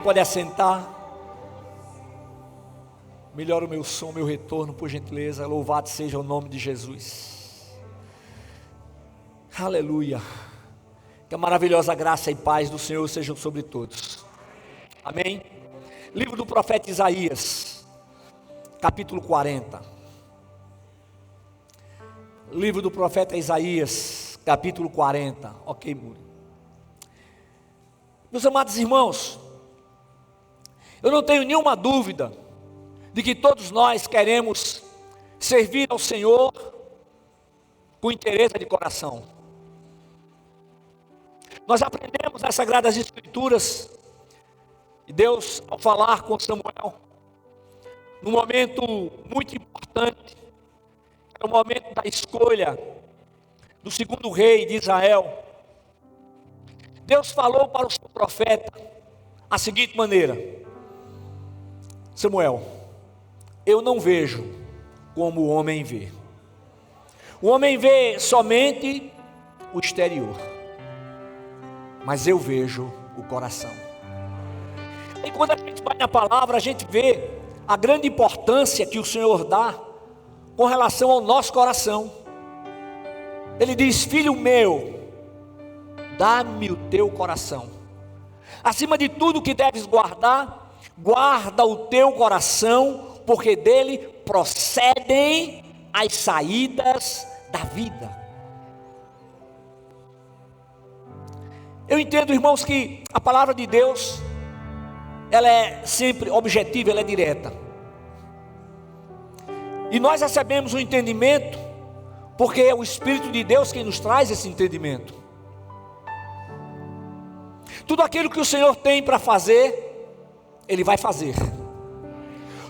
Pode assentar. Melhora o meu som, meu retorno, por gentileza. Louvado seja o nome de Jesus. Aleluia. Que a maravilhosa graça e paz do Senhor sejam sobre todos. Amém. Livro do profeta Isaías, capítulo 40. Livro do profeta Isaías, capítulo 40. Ok, Muri. Meus amados irmãos, eu não tenho nenhuma dúvida de que todos nós queremos servir ao Senhor com interesse de coração. Nós aprendemos nas Sagradas Escrituras, e Deus, ao falar com Samuel, num momento muito importante, era o momento da escolha do segundo rei de Israel, Deus falou para o seu profeta a seguinte maneira: Samuel, eu não vejo como o homem vê. O homem vê somente o exterior, mas eu vejo o coração. E quando a gente vai na palavra, a gente vê a grande importância que o Senhor dá com relação ao nosso coração. Ele diz: filho meu, dá-me o teu coração. Acima de tudo que deves guardar, guarda o teu coração, porque dele procedem as saídas da vida. Eu entendo, irmãos, que a palavra de Deus, ela é sempre objetiva, ela é direta. E nós recebemos o entendimento, porque é o Espírito de Deus quem nos traz esse entendimento. Tudo aquilo que o Senhor tem para fazer, Ele vai fazer.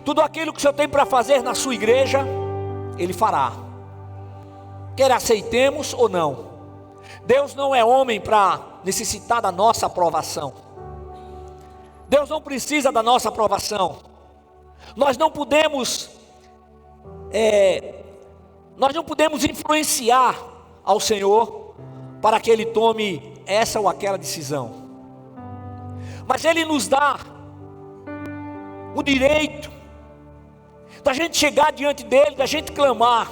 Tudo aquilo que o Senhor tem para fazer na sua igreja, Ele fará. Quer aceitemos ou não. Deus não é homem para necessitar da nossa aprovação. Deus não precisa da nossa aprovação. Nós não podemos influenciar ao Senhor para que Ele tome essa ou aquela decisão. Mas Ele nos dá o direito da gente chegar diante dEle, da gente clamar,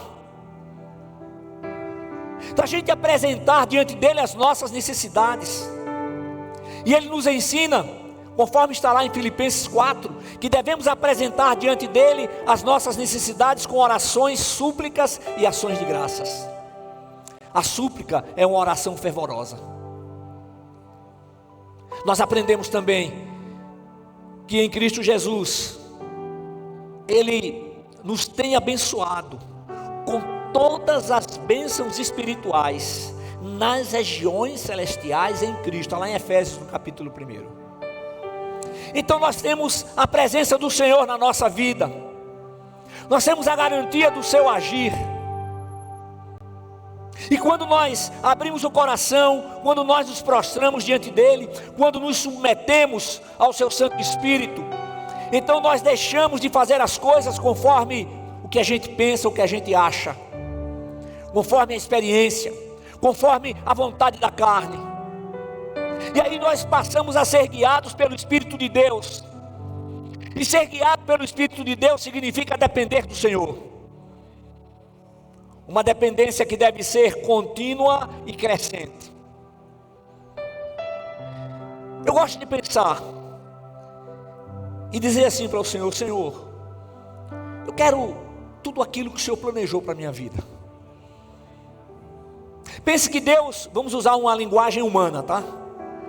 da gente apresentar diante dEle as nossas necessidades. E Ele nos ensina, conforme está lá em Filipenses 4, que devemos apresentar diante dEle as nossas necessidades com orações, súplicas e ações de graças. A súplica é uma oração fervorosa. Nós aprendemos também que em Cristo Jesus, Ele nos tem abençoado com todas as bênçãos espirituais nas regiões celestiais em Cristo. Está lá em Efésios, no capítulo 1. Então nós temos a presença do Senhor na nossa vida, nós temos a garantia do seu agir. E quando nós abrimos o coração, quando nós nos prostramos diante dEle, quando nos submetemos ao seu Santo Espírito, então nós deixamos de fazer as coisas conforme o que a gente pensa, o que a gente acha, conforme a experiência, conforme a vontade da carne. E aí nós passamos a ser guiados pelo Espírito de Deus. E ser guiado pelo Espírito de Deus significa depender do Senhor. Uma dependência que deve ser contínua e crescente. Eu gosto de pensar e dizer assim para o Senhor: Senhor, eu quero tudo aquilo que o Senhor planejou para a minha vida. Pense que Deus, vamos usar uma linguagem humana, tá?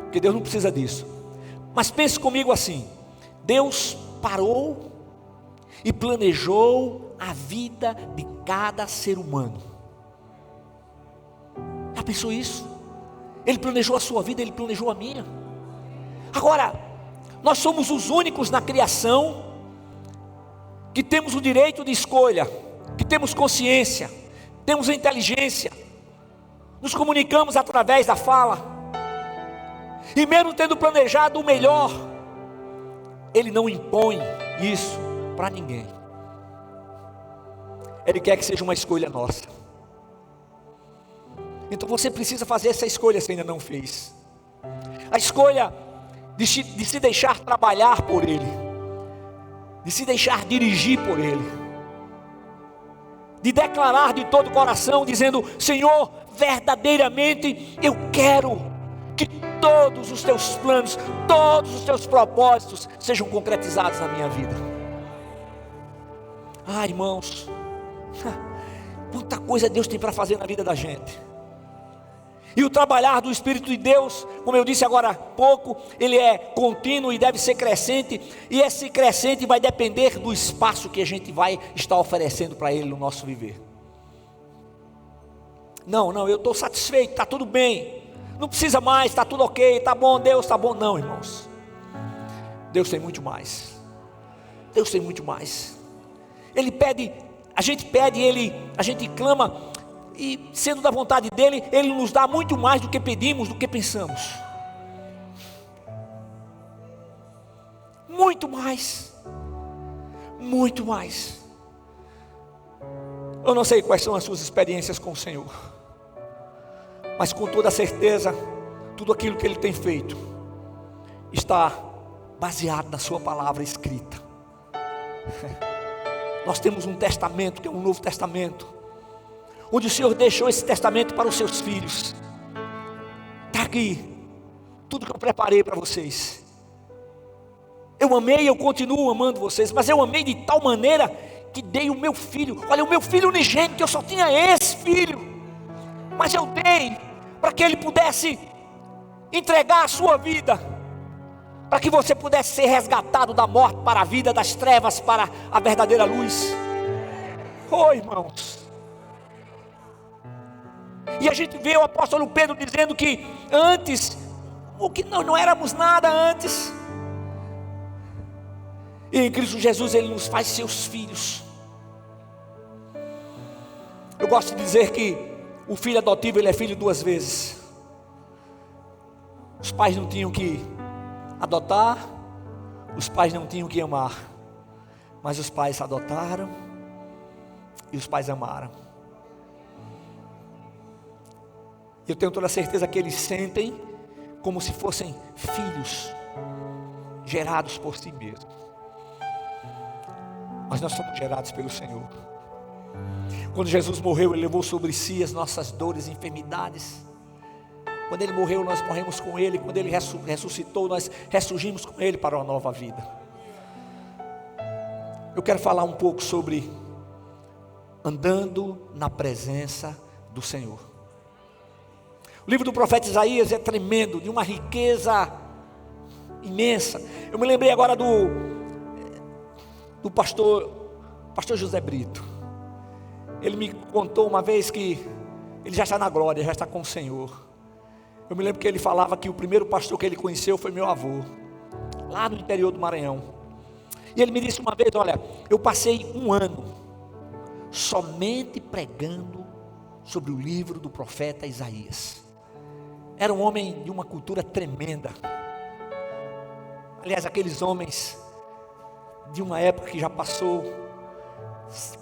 Porque Deus não precisa disso. Mas pense comigo assim: Deus parou e planejou a vida de cada ser humano. Já pensou isso? Ele planejou a sua vida, Ele planejou a minha. Agora, nós somos os únicos na criação que temos o direito de escolha, que temos consciência, temos inteligência, nos comunicamos através da fala. E mesmo tendo planejado o melhor, Ele não impõe isso para ninguém. Ele quer que seja uma escolha nossa. Então você precisa fazer essa escolha se ainda não fez. A escolha de se deixar trabalhar por Ele, de se deixar dirigir por Ele, de declarar de todo o coração, dizendo: Senhor, verdadeiramente eu quero que todos os teus planos, todos os teus propósitos sejam concretizados na minha vida. Ah, irmãos, quanta coisa Deus tem para fazer na vida da gente. E o trabalhar do Espírito de Deus, como eu disse agora há pouco, ele é contínuo e deve ser crescente. E esse crescente vai depender do espaço que a gente vai estar oferecendo para ele no nosso viver. Não, eu estou satisfeito, está tudo bem, não precisa mais, está tudo ok, está bom, Deus está bom. Não, irmãos, Deus tem muito mais. Deus tem muito mais. Ele pede, a gente pede, a gente clama, e sendo da vontade dele, ele nos dá muito mais do que pedimos, do que pensamos. Muito mais. Muito mais. Eu não sei quais são as suas experiências com o Senhor, mas com toda certeza, tudo aquilo que Ele tem feito está baseado na sua palavra escrita. Nós temos um testamento, que é um Novo Testamento, onde o Senhor deixou esse testamento para os seus filhos. Está aqui tudo que eu preparei para vocês. Eu amei, eu continuo amando vocês, mas eu amei de tal maneira que dei o meu filho. Olha, o meu filho unigênito, eu só tinha esse filho, mas eu dei para que ele pudesse entregar a sua vida, para que você pudesse ser resgatado da morte para a vida, das trevas para a verdadeira luz. Oh, irmãos, e a gente vê o apóstolo Pedro dizendo que antes, o que não éramos nada antes, e em Cristo Jesus Ele nos faz seus filhos. Eu gosto de dizer que o filho adotivo, ele é filho duas vezes. Os pais não tinham que adotar, os pais não tinham que amar, mas os pais adotaram e os pais amaram. Eu tenho toda a certeza que eles sentem como se fossem filhos gerados por si mesmos. Mas nós somos gerados pelo Senhor. Quando Jesus morreu, Ele levou sobre si as nossas dores e enfermidades. Quando Ele morreu, nós morremos com Ele. Quando Ele ressuscitou, nós ressurgimos com Ele para uma nova vida. Eu quero falar um pouco sobre andando na presença do Senhor. O livro do profeta Isaías é tremendo, de uma riqueza imensa. Eu me lembrei agora do pastor José Brito. Ele me contou uma vez que ele já está na glória, já está com o Senhor. Eu me lembro que ele falava que o primeiro pastor que ele conheceu foi meu avô, lá no interior do Maranhão. E ele me disse uma vez: olha, eu passei um ano somente pregando sobre o livro do profeta Isaías. Era um homem de uma cultura tremenda. Aliás, aqueles homens de uma época que já passou,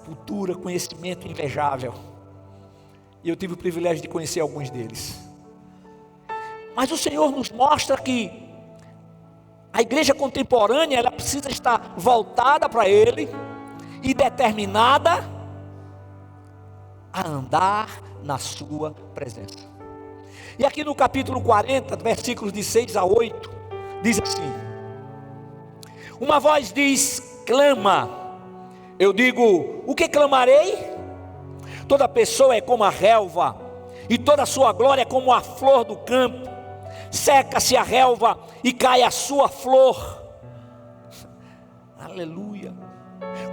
cultura, conhecimento invejável. E eu tive o privilégio de conhecer alguns deles. Mas o Senhor nos mostra que a igreja contemporânea, ela precisa estar voltada para Ele e determinada a andar na sua presença. E aqui no capítulo 40, versículos de 6 a 8, diz assim: uma voz diz, clama. Eu digo, o que clamarei? Toda pessoa é como a relva, e toda a sua glória é como a flor do campo. Seca-se a relva e cai a sua flor. Aleluia.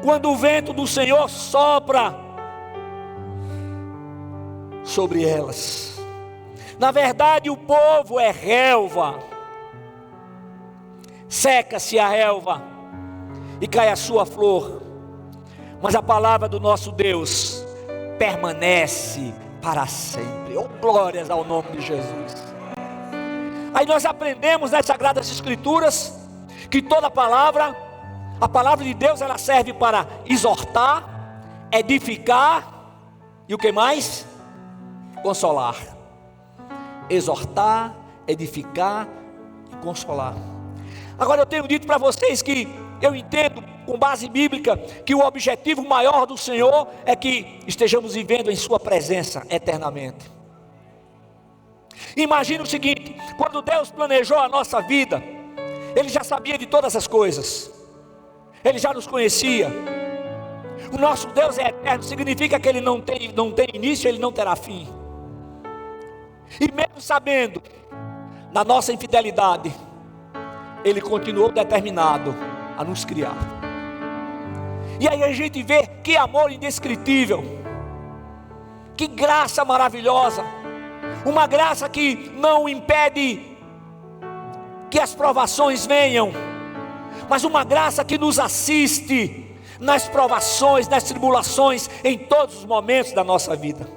Quando o vento do Senhor sopra sobre elas. Na verdade, o povo é relva. Seca-se a relva e cai a sua flor, mas a palavra do nosso Deus permanece para sempre. Oh, glórias ao nome de Jesus. Aí nós aprendemos nas Sagradas Escrituras que toda palavra, a palavra de Deus, ela serve para exortar, edificar e o que mais? Consolar. Exortar, edificar e consolar. Agora eu tenho dito para vocês que eu entendo, com base bíblica, que o objetivo maior do Senhor é que estejamos vivendo em sua presença eternamente. Imagine o seguinte: quando Deus planejou a nossa vida, Ele já sabia de todas as coisas, Ele já nos conhecia. O nosso Deus é eterno, significa que Ele não tem início, Ele não terá fim. E mesmo sabendo da nossa infidelidade, Ele continuou determinado a nos criar. E aí a gente vê que amor indescritível, que graça maravilhosa, uma graça que não impede que as provações venham, mas uma graça que nos assiste nas provações, nas tribulações, em todos os momentos da nossa vida.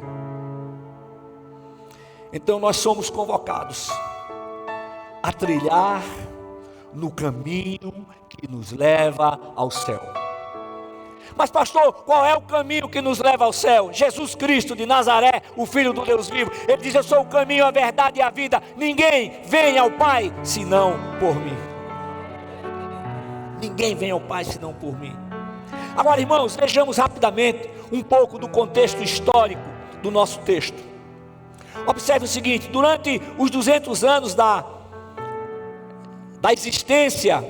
Então nós somos convocados a trilhar no caminho que nos leva ao céu. Mas pastor, qual é o caminho que nos leva ao céu? Jesus Cristo de Nazaré, o Filho do Deus vivo. Ele diz: eu sou o caminho, a verdade e a vida. Ninguém vem ao Pai senão por mim. Ninguém vem ao Pai senão por mim. Agora, irmãos, vejamos rapidamente um pouco do contexto histórico do nosso texto. Observe o seguinte: durante os 200 anos da existência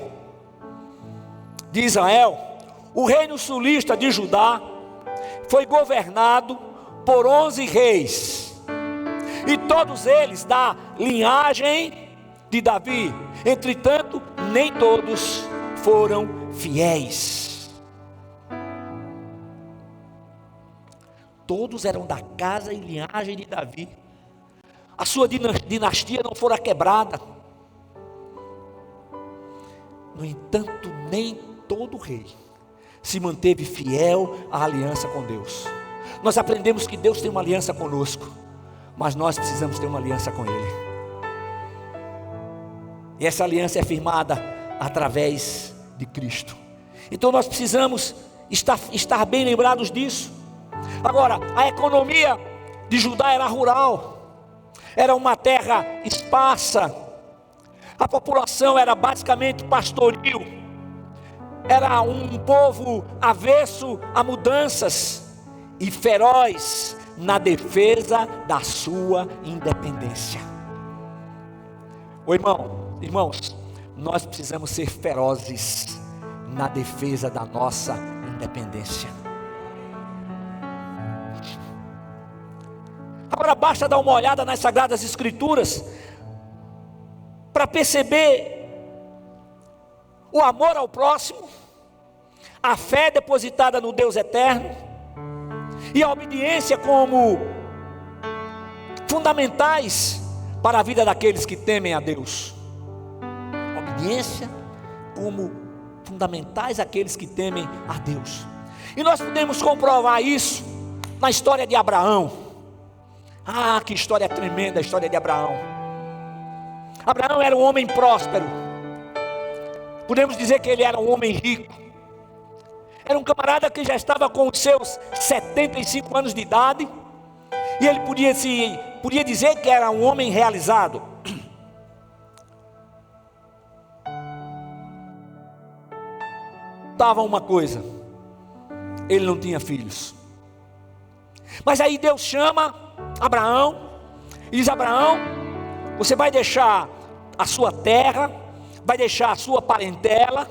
de Israel, o reino sulista de Judá foi governado por 11 reis, e todos eles da linhagem de Davi. Entretanto, nem todos foram fiéis. Todos eram da casa e linhagem de Davi. A sua dinastia não fora quebrada. No entanto, nem todo rei se manteve fiel à aliança com Deus. Nós aprendemos que Deus tem uma aliança conosco, mas nós precisamos ter uma aliança com Ele. E essa aliança é firmada através de Cristo. Então nós precisamos estar bem lembrados disso. Agora, a economia de Judá era rural, era uma terra esparsa, a população era basicamente pastoril, era um povo avesso a mudanças e feroz na defesa da sua independência. Irmãos, nós precisamos ser ferozes na defesa da nossa independência. Agora basta dar uma olhada nas Sagradas Escrituras para perceber o amor ao próximo, a fé depositada no Deus eterno e a obediência como fundamentais para a vida daqueles que temem a Deus. Obediência como fundamentais àqueles que temem a Deus. E nós podemos comprovar isso na história de Abraão. Ah, que história tremenda a história de Abraão. Abraão era um homem próspero. Podemos dizer que ele era um homem rico. Era um camarada que já estava com os seus 75 anos de idade. E ele podia dizer que era um homem realizado. Estava uma coisa: ele não tinha filhos. Mas aí Deus chama Abraão e diz: Abraão, você vai deixar a sua terra, vai deixar a sua parentela,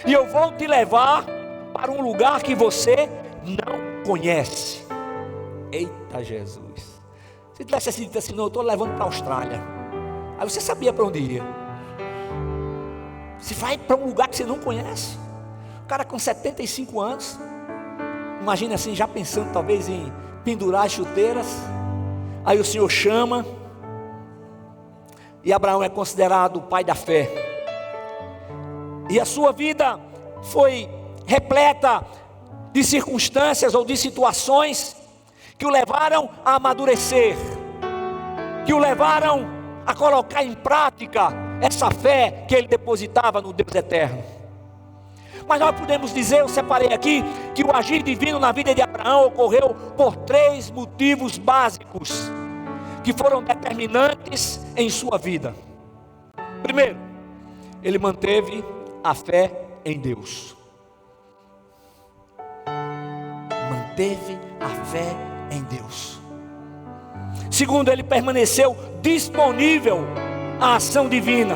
e eu vou te levar para um lugar que você não conhece. Eita Jesus! Se tivesse assim, dito assim: não, eu estou levando para a Austrália. Aí você sabia para onde ia. Você vai para um lugar que você não conhece. O cara com 75 anos, imagina assim, já pensando talvez em pendurar as chuteiras. Aí o Senhor chama, e Abraão é considerado o pai da fé. E a sua vida foi repleta de circunstâncias ou de situações que o levaram a amadurecer, que o levaram a colocar em prática essa fé que ele depositava no Deus eterno. Mas nós podemos dizer, eu separei aqui, que o agir divino na vida de Abraão ocorreu por 3 motivos básicos que foram determinantes em sua vida. Primeiro, ele manteve a fé em Deus. Manteve a fé em Deus. Segundo, ele permaneceu disponível à ação divina.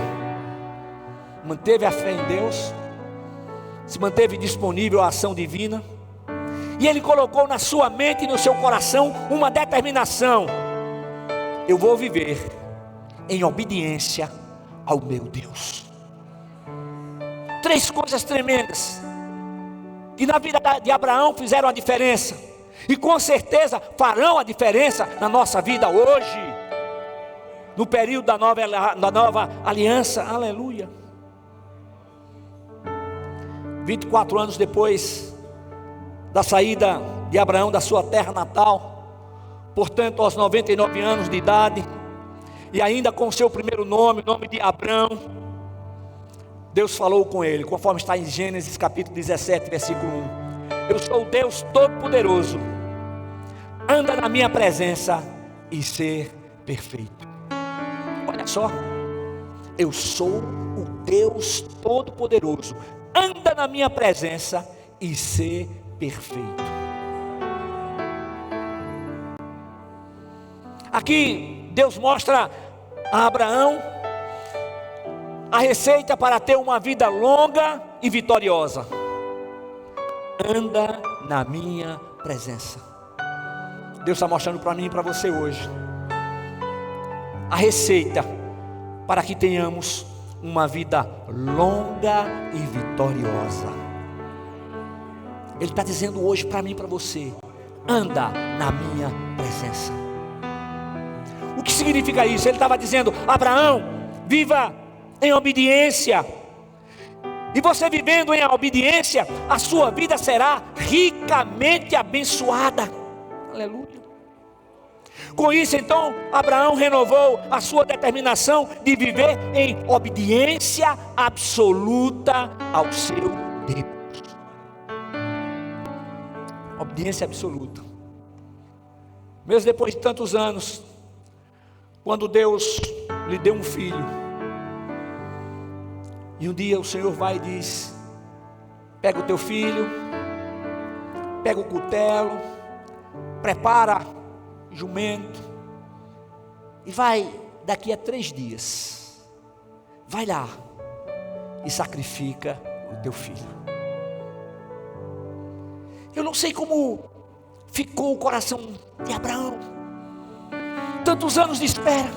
Manteve a fé em Deus, se manteve disponível à ação divina, e ele colocou na sua mente e no seu coração uma determinação: eu vou viver em obediência ao meu Deus. Três coisas tremendas que na vida de Abraão fizeram a diferença, e com certeza farão a diferença na nossa vida hoje, no período da nova aliança. Aleluia. 24 anos depois da saída de Abraão da sua terra natal, portanto aos 99 anos de idade, e ainda com seu primeiro nome, o nome de Abrão, Deus falou com ele, conforme está em Gênesis capítulo 17, versículo 1. Eu sou o Deus Todo-Poderoso, anda na minha presença e ser perfeito. Olha só, eu sou o Deus Todo-Poderoso, anda na minha presença e ser perfeito. Aqui Deus mostra a Abraão a receita para ter uma vida longa e vitoriosa. Anda na minha presença. Deus está mostrando para mim e para você hoje a receita para que tenhamos uma vida longa e vitoriosa. Ele está dizendo hoje para mim e para você: anda na minha presença. O que significa isso? Ele estava dizendo: Abraão, viva em obediência. E você vivendo em obediência, a sua vida será ricamente abençoada. Aleluia. Com isso então, Abraão renovou a sua determinação de viver em obediência absoluta ao seu Deus. Obediência absoluta. Mesmo depois de tantos anos, quando Deus lhe deu um filho, e um dia o Senhor vai e diz: pega o teu filho, pega o cutelo, prepara o jumento, e vai daqui a 3 dias, vai lá e sacrifica o teu filho. Eu não sei como ficou o coração de Abraão, tantos anos de espera,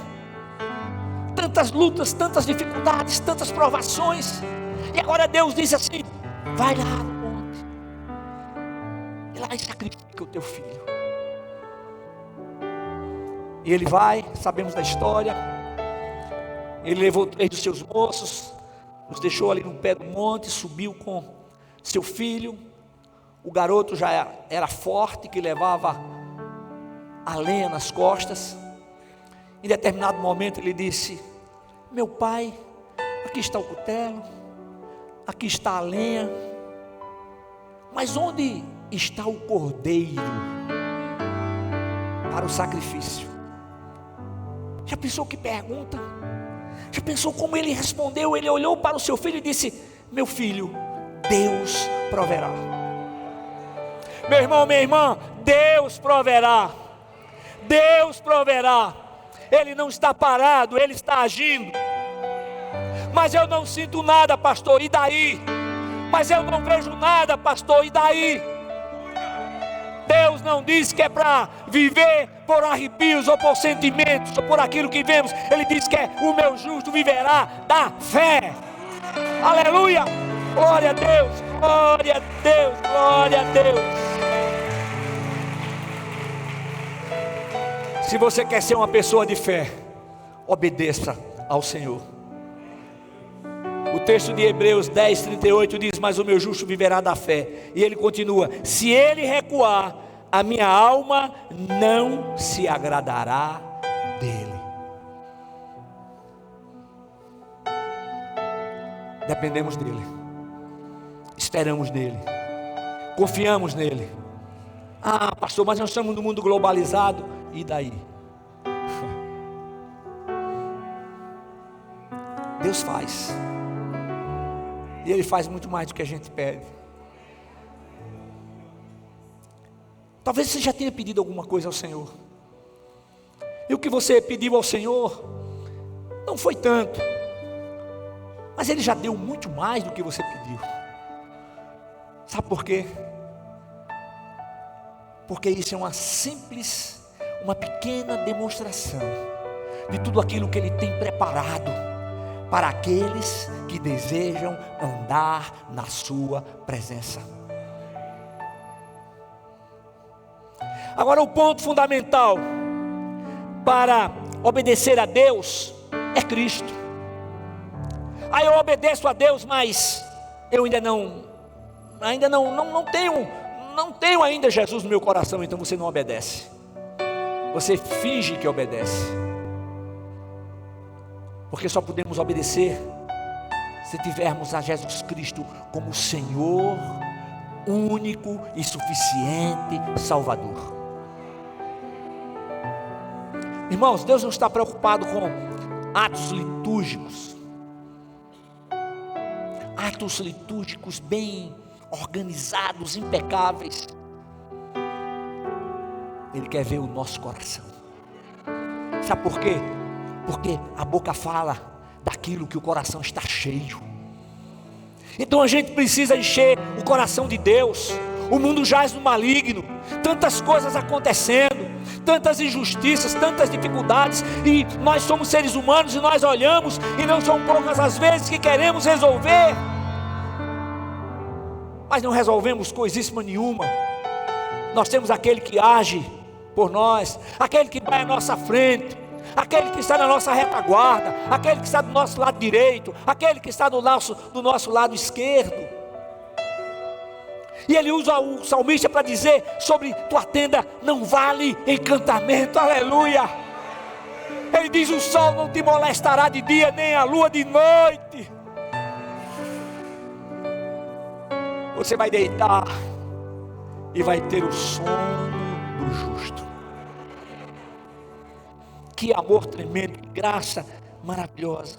tantas lutas, tantas dificuldades, tantas provações, e agora Deus diz assim: vai lá no monte, e lá e sacrifica o teu filho. E ele vai, sabemos da história. Ele levou 3 dos seus moços, os deixou ali no pé do monte, subiu com seu filho. O garoto já era forte, que levava a lenha nas costas. Em determinado momento ele disse: meu pai, aqui está o cutelo, aqui está a lenha, mas onde está o cordeiro para o sacrifício? Já pensou que pergunta? Já pensou como ele respondeu? Ele olhou para o seu filho e disse: meu filho, Deus proverá. Meu irmão, minha irmã, Deus proverá. Deus proverá. Ele não está parado, Ele está agindo. Mas eu não sinto nada, pastor, e daí? Mas eu não vejo nada, pastor, e daí? Deus não diz que é para viver por arrepios ou por sentimentos ou por aquilo que vemos. Ele diz que o meu justo viverá da fé. Aleluia, glória a Deus, glória a Deus, glória a Deus. Se você quer ser uma pessoa de fé, obedeça ao Senhor. O texto de Hebreus 10:38 diz: mas o meu justo viverá da fé. E ele continua: se ele recuar, a minha alma não se agradará dele. Dependemos dele, esperamos nele, confiamos nele. Ah, pastor, mas nós estamos num mundo globalizado. E daí? Deus faz. E Ele faz muito mais do que a gente pede. Talvez você já tenha pedido alguma coisa ao Senhor. E o que você pediu ao Senhor não foi tanto, mas Ele já deu muito mais do que você pediu. Sabe por quê? Porque isso é uma pequena demonstração de tudo aquilo que Ele tem preparado para aqueles que desejam andar na sua presença. Agora, o ponto fundamental para obedecer a Deus é Cristo. Aí eu obedeço a Deus, mas eu ainda não tenho ainda Jesus no meu coração. Então você não obedece, você finge que obedece, porque só podemos obedecer se tivermos a Jesus Cristo como Senhor, único e suficiente Salvador. Irmãos, Deus não está preocupado com atos litúrgicos bem organizados, impecáveis. Ele quer ver o nosso coração. Sabe por quê? Porque a boca fala daquilo que o coração está cheio. Então a gente precisa encher o coração de Deus. O mundo jaz no maligno, tantas coisas acontecendo, tantas injustiças, tantas dificuldades, e nós somos seres humanos e nós olhamos, e não são poucas as vezes que queremos resolver, mas não resolvemos coisíssima nenhuma. Nós temos aquele que age por nós, aquele que vai à nossa frente, aquele que está na nossa retaguarda, aquele que está do nosso lado direito, aquele que está do nosso lado esquerdo. E ele usa o salmista para dizer sobre tua tenda não vale encantamento, aleluia. Ele diz: o sol não te molestará de dia, nem a lua de noite. Você vai deitar e vai ter o sono do justo. Que amor tremendo, que graça maravilhosa.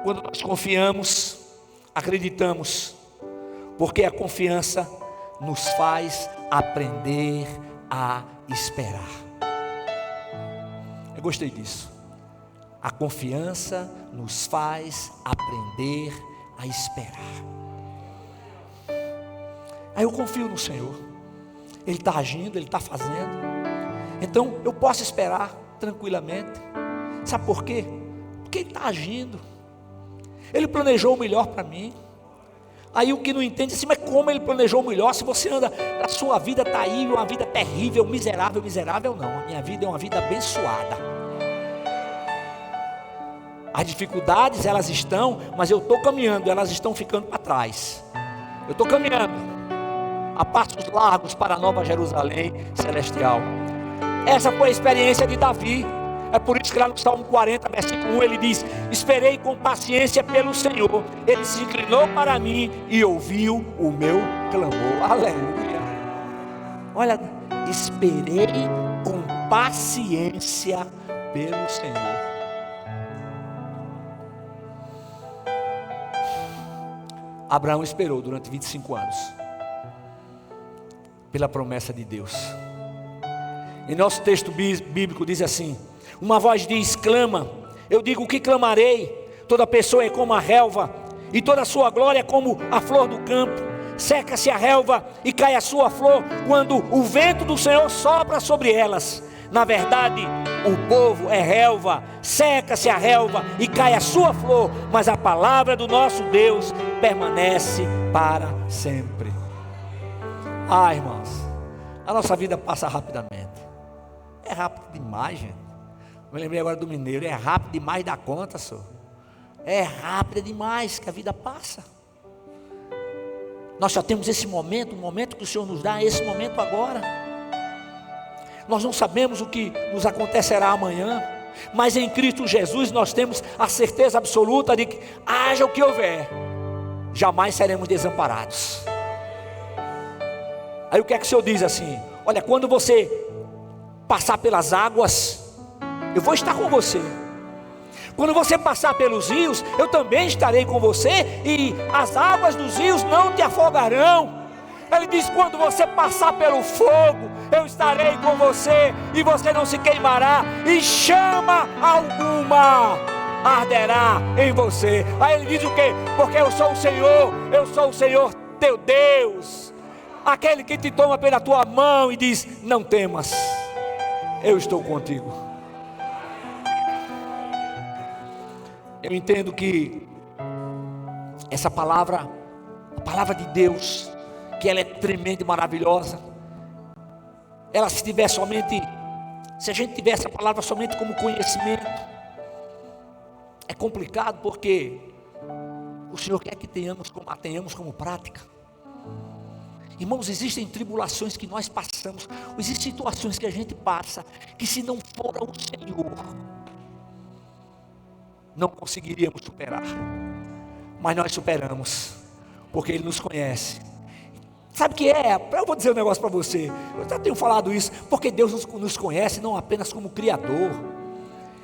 Quando nós confiamos, acreditamos, porque a confiança nos faz aprender a esperar. Eu gostei disso. A confiança nos faz aprender a esperar. Aí eu confio no Senhor. Ele está agindo, Ele está fazendo. Então eu posso esperar tranquilamente. Sabe por quê? Porque Ele está agindo. Ele planejou o melhor para mim. Aí o que não entende assim, mas como Ele planejou o melhor? Se você anda, a sua vida está aí, uma vida terrível, miserável, não. A minha vida é uma vida abençoada. As dificuldades elas estão, mas eu estou caminhando, elas estão ficando para trás. Eu estou caminhando a passos largos para a nova Jerusalém celestial. Essa foi a experiência de Davi. É por isso que lá no Salmo 40, versículo 1, ele diz: esperei com paciência pelo Senhor, Ele se inclinou para mim e ouviu o meu clamor. Aleluia. Olha, esperei com paciência pelo Senhor. Abraão esperou durante 25 anos pela promessa de Deus. Em nosso texto bíblico diz assim: uma voz diz, clama. Eu digo, o que clamarei? Toda pessoa é como a relva, e toda a sua glória é como a flor do campo. Seca-se a relva e cai a sua flor, quando o vento do Senhor sopra sobre elas. Na verdade, o povo é relva, seca-se a relva e cai a sua flor, mas a palavra do nosso Deus permanece para sempre. Ah, irmãos, a nossa vida passa rapidamente. É rápido demais, gente. Me lembrei agora do mineiro, é rápido demais da conta, senhor. É rápido demais que a vida passa. Nós só temos esse momento, o momento que o Senhor nos dá, esse momento agora. Nós não sabemos o que nos acontecerá amanhã, mas em Cristo Jesus nós temos a certeza absoluta de que, haja o que houver, jamais seremos desamparados. Aí o que é que o Senhor diz assim? Olha, quando você passar pelas águas, eu vou estar com você. Quando você passar pelos rios, eu também estarei com você, e as águas dos rios não te afogarão. Ele diz: quando você passar pelo fogo, eu estarei com você, e você não se queimará, e chama alguma arderá em você. Aí ele diz o quê? Porque eu sou o Senhor teu Deus, aquele que te toma pela tua mão e diz: não temas, eu estou contigo. Eu entendo que essa palavra, a palavra de Deus, que ela é tremenda e maravilhosa, ela se a gente tivesse a palavra somente como conhecimento, é complicado, porque o Senhor quer que tenhamos como prática. Irmãos, existem tribulações que nós passamos, existem situações que a gente passa, que se não for o Senhor, não conseguiríamos superar, mas nós superamos, porque Ele nos conhece. Sabe o que é? Eu vou dizer um negócio para você, eu já tenho falado isso, porque Deus nos conhece não apenas como Criador,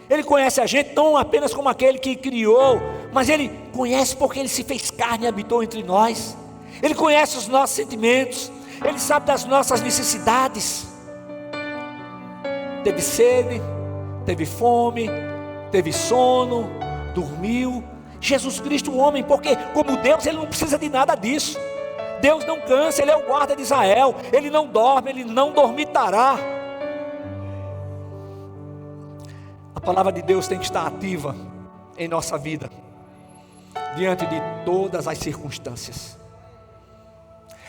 Ele conhece a gente não apenas como aquele que criou, mas Ele conhece porque Ele se fez carne e habitou entre nós. Ele conhece os nossos sentimentos, Ele sabe das nossas necessidades. Teve sede, teve fome, teve sono, dormiu. Jesus Cristo, o homem, porque como Deus, Ele não precisa de nada disso. Deus não cansa, Ele é o guarda de Israel, Ele não dorme, Ele não dormitará. A palavra de Deus tem que estar ativa em nossa vida, diante de todas as circunstâncias,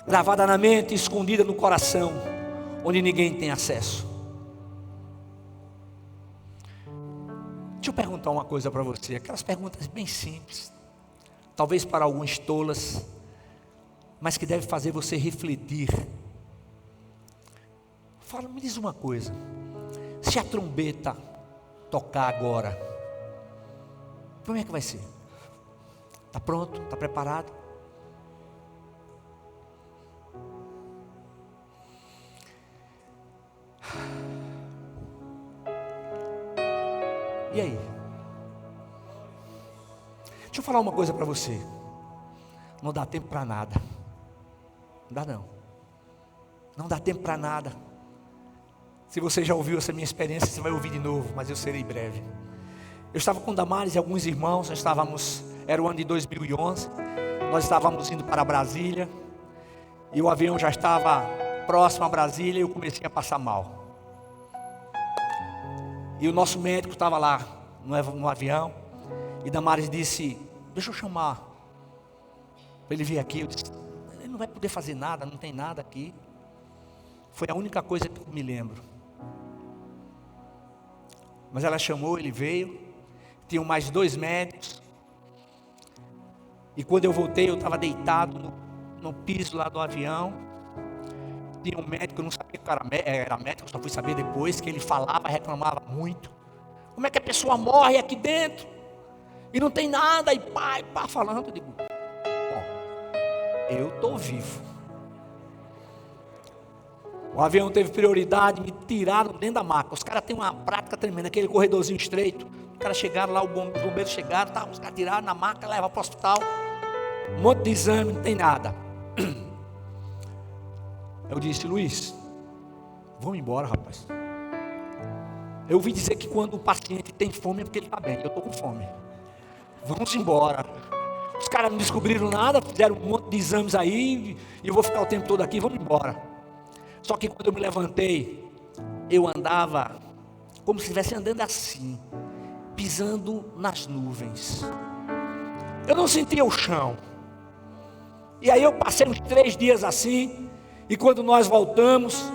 gravada na mente, escondida no coração, onde ninguém tem acesso. Deixa eu perguntar uma coisa para você, aquelas perguntas bem simples, talvez para alguns tolas, mas que deve fazer você refletir. Fala, me diz uma coisa: se a trombeta tocar agora, como é que vai ser? Está pronto? Está preparado? E aí? Deixa eu falar uma coisa para você. Não dá tempo para nada. Não dá não. Não dá tempo para nada. Se você já ouviu essa minha experiência, você vai ouvir de novo, mas eu serei breve. Eu estava com Damares e alguns irmãos, era o ano de 2011, nós estávamos indo para Brasília, e o avião já estava próximo a Brasília, e eu comecei a passar mal. E o nosso médico estava lá no avião, e Damares disse: deixa eu chamar, para ele vir aqui. Eu disse: ele não vai poder fazer nada, não tem nada aqui. Foi a única coisa que eu me lembro. Mas ela chamou, ele veio, tinham mais 2 médicos, e quando eu voltei, eu estava deitado no piso lá do avião. Tinha um médico, eu não sabia que era médico, só fui saber depois, que ele falava, reclamava muito. Como é que a pessoa morre aqui dentro, e não tem nada, e pá, falando. Eu digo: bom, eu estou vivo. O avião teve prioridade, me tiraram dentro da maca. Os caras têm uma prática tremenda, aquele corredorzinho estreito. Os caras chegaram lá, os bombeiros chegaram, tá, os caras tiraram na maca, levaram para o hospital. Um monte de exame, não tem nada. Eu disse: Luiz, vamos embora, rapaz. Eu ouvi dizer que quando o paciente tem fome é porque ele está bem. Eu estou com fome. Vamos embora. Os caras não descobriram nada, fizeram um monte de exames aí, e eu vou ficar o tempo todo aqui, vamos embora. Só que quando eu me levantei, eu andava como se estivesse andando assim, pisando nas nuvens. Eu não sentia o chão. E aí eu passei uns 3 dias assim, e quando nós voltamos,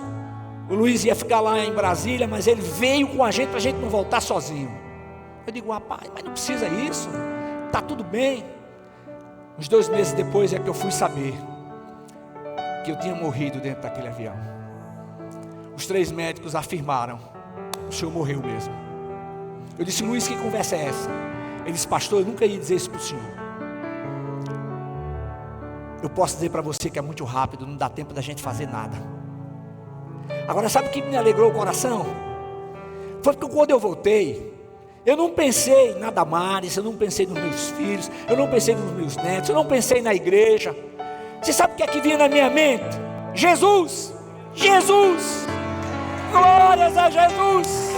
o Luiz ia ficar lá em Brasília, mas ele veio com a gente para a gente não voltar sozinho. Eu digo: rapaz, mas não precisa isso, está tudo bem. Uns 2 meses depois é que eu fui saber que eu tinha morrido dentro daquele avião. Os 3 médicos afirmaram: o senhor morreu mesmo. Eu disse: Luiz, que conversa é essa? Ele disse: pastor, eu nunca ia dizer isso para o senhor. Eu posso dizer para você que é muito rápido, não dá tempo da gente fazer nada. Agora, sabe o que me alegrou o coração? Foi porque quando eu voltei, Eu não pensei na Damares, eu não pensei nos meus filhos, eu não pensei nos meus netos, eu não pensei na igreja. Você sabe o que é que vinha na minha mente? Jesus, Jesus, glórias a Jesus.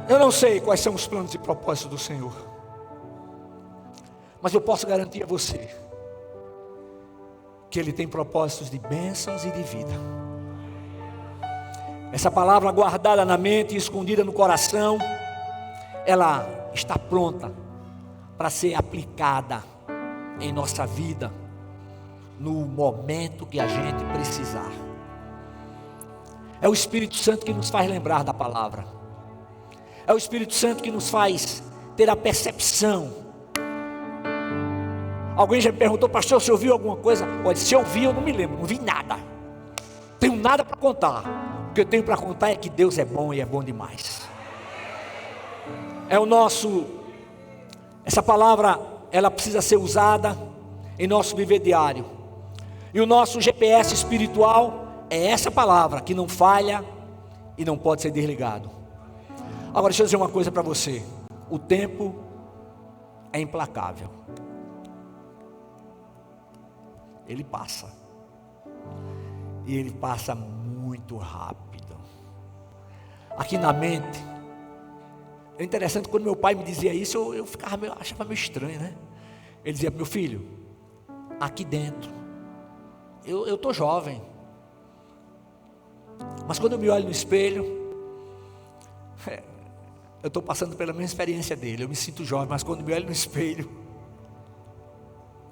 Eu não sei quais são os planos e propósitos do Senhor, mas eu posso garantir a você que Ele tem propósitos de bênçãos e de vida. Essa palavra guardada na mente e escondida no coração, ela está pronta para ser aplicada em nossa vida no momento que a gente precisar. É o Espírito Santo que nos faz lembrar da palavra. É o Espírito Santo que nos faz ter a percepção. Alguém já me perguntou: pastor, você ouviu alguma coisa? Olha, se eu ouvi, eu não me lembro, não vi nada. Tenho nada para contar. O que eu tenho para contar é que Deus é bom e é bom demais. Essa palavra, ela precisa ser usada em nosso viver diário. E o nosso GPS espiritual é essa palavra que não falha e não pode ser desligado. Agora deixa eu dizer uma coisa para você. O tempo é implacável. Ele passa. E ele passa muito rápido. Aqui na mente, é interessante, quando meu pai me dizia isso, eu achava meio estranho, né? Ele dizia: meu filho, aqui dentro, eu estou jovem, mas quando eu me olho no espelho, eu estou passando pela mesma experiência dele. Eu me sinto jovem, mas quando me olho no espelho,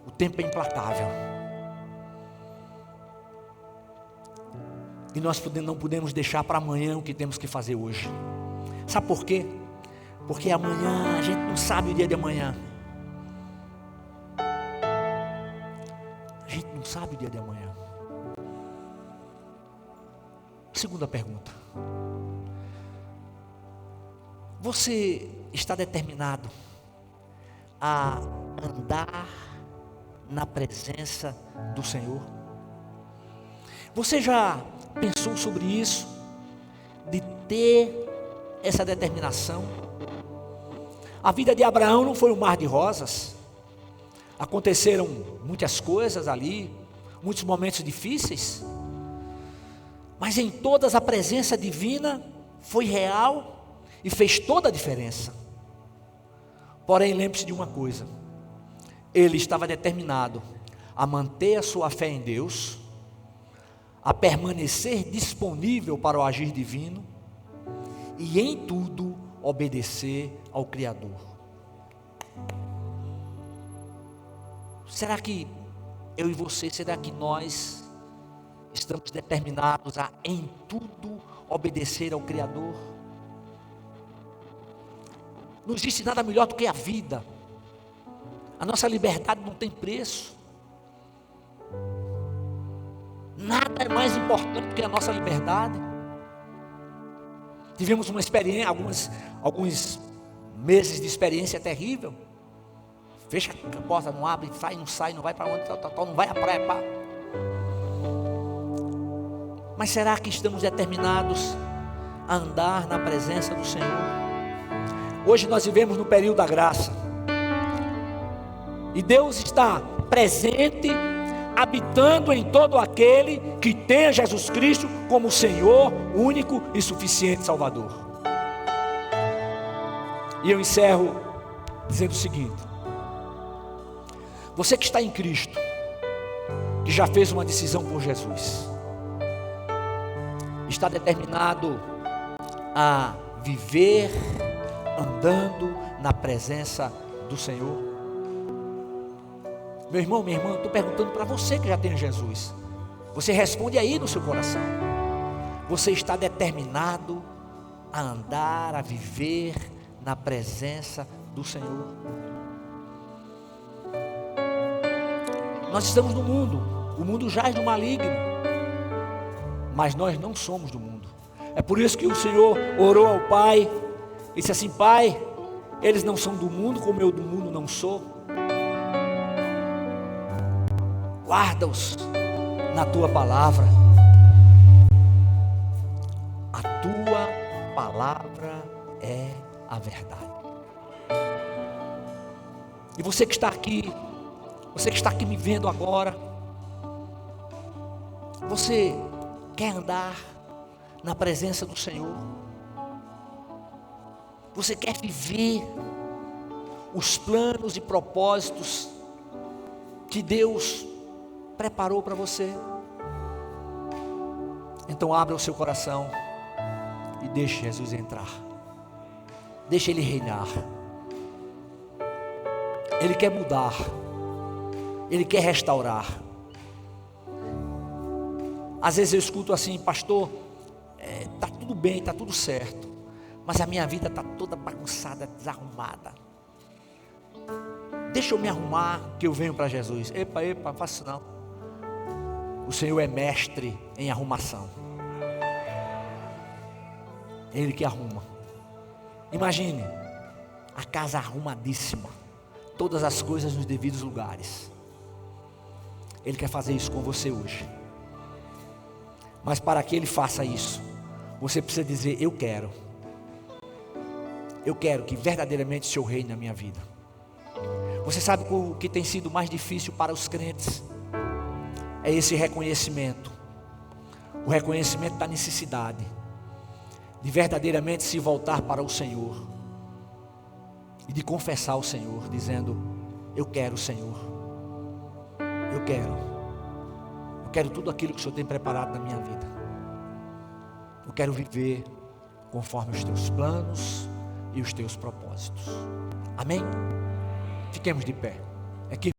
o tempo é implacável. E nós não podemos deixar para amanhã o que temos que fazer hoje. Sabe por quê? Porque amanhã, a gente não sabe o dia de amanhã. A gente não sabe o dia de amanhã. Segunda pergunta: você está determinado a andar na presença do Senhor? Você já pensou sobre isso? De ter essa determinação? A vida de Abraão não foi um mar de rosas. Aconteceram muitas coisas ali, muitos momentos difíceis, mas em todas a presença divina foi real e fez toda a diferença. Porém, lembre-se de uma coisa: ele estava determinado a manter a sua fé em Deus, a permanecer disponível para o agir divino e em tudo obedecer ao Criador. Será que eu e você, será que nós estamos determinados a em tudo obedecer ao Criador? Não existe nada melhor do que a vida. A nossa liberdade não tem preço. Nada é mais importante do que a nossa liberdade. Tivemos uma experiência, alguns meses de experiência terrível. Fecha a porta, não abre, sai, não vai para onde, não vai à praia, pá. Mas será que estamos determinados a andar na presença do Senhor? Hoje nós vivemos no período da graça. E Deus está presente, habitando em todo aquele que tem Jesus Cristo como Senhor, único e suficiente Salvador. E eu encerro dizendo o seguinte: você que está em Cristo, que já fez uma decisão por Jesus, está determinado a viver andando na presença do Senhor? Meu irmão, minha irmã, eu estou perguntando para você que já tem Jesus. Você responde aí no seu coração. Você está determinado a andar, a viver na presença do Senhor? Nós estamos no mundo. O mundo jaz no maligno, mas nós não somos do mundo. É por isso que o Senhor orou ao Pai e disse assim: Pai, eles não são do mundo como eu do mundo não sou. Guarda-os na tua palavra. A tua palavra é a verdade. E você que está aqui me vendo agora, você quer andar na presença do Senhor? Você quer viver os planos e propósitos que Deus preparou para você? Então abra o seu coração e deixe Jesus entrar. Deixe Ele reinar. Ele quer mudar. Ele quer restaurar. Às vezes eu escuto assim: pastor, está tudo bem, está tudo certo, mas a minha vida está toda bagunçada, desarrumada. Deixa eu me arrumar que eu venho para Jesus. Epa, não faça isso não. O Senhor é mestre em arrumação. Ele que arruma. Imagine a casa arrumadíssima, todas as coisas nos devidos lugares. Ele quer fazer isso com você hoje. Mas para que Ele faça isso, você precisa dizer: eu quero que verdadeiramente o Senhor reine na minha vida. Você sabe o que tem sido mais difícil para os crentes? É esse reconhecimento. O reconhecimento da necessidade de verdadeiramente se voltar para o Senhor e de confessar ao Senhor, dizendo: eu quero, Senhor, eu quero tudo aquilo que o Senhor tem preparado na minha vida. Eu quero viver conforme os teus planos e os teus propósitos. Amém? Fiquemos de pé.